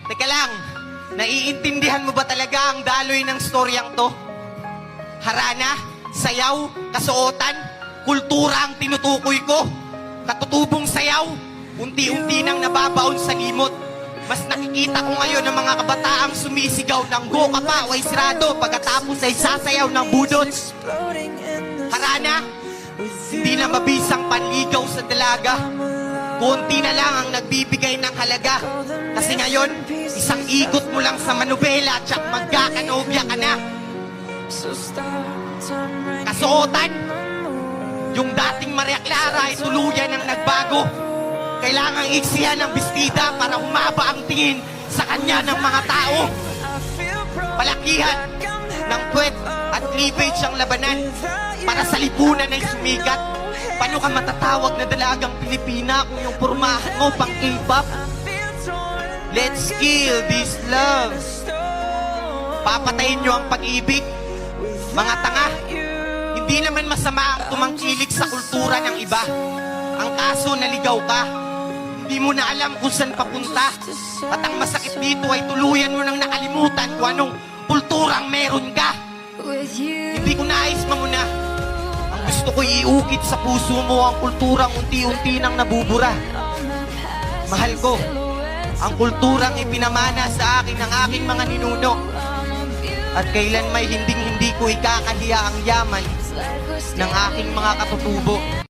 Teka lang, naiintindihan mo ba talaga ang daloy ng storyang to? Harana, sayaw, kasuotan, kultura ang tinutukoy ko. Katutubong sayaw, unti-unti nang nababaon sa limot. Mas nakikita ko ngayon ng mga kabataang sumisigaw ng go ka pa, way sirado, pagkatapos ay sasayaw ng budot. Harana, hindi na mabisang panligaw sa dalaga. Kunti na lang ang nagbibigay ng halaga. Kasi ngayon, isang ikot mo lang sa manubela, tsak magkakanobya ka na. Kasuotan, yung dating Maria Clara ay tuluyan ang nagbago. Kailangang iksihan ng bestida para humaba ang tingin sa kanya ng mga tao. Palakihan ng puwet at cleavage ang labanan para sa lipunan ay sumikat. Paano ka matatawag na dalagang Pilipina kung yung pormahan mo pang K-pop? Let's kill this love. Papatayin nyo ang pag-ibig. Mga tanga, hindi naman masama ang tumangkilik sa kultura ng iba. Ang kaso, naligaw ka. Hindi mo na alam kung saan papunta. At ang masakit dito ay tuluyan mo nang nakalimutan kung anong kulturang meron ka. Hindi ko nais mamuna. Ang gusto ko iukit sa puso mo ang kulturang unti-unti nang nabubura. Mahal ko, ang kulturang ipinamana sa akin ng aking mga ninuno. At kailan may hinding-hindi ko ikakahiya ang yaman ng aking mga katutubo.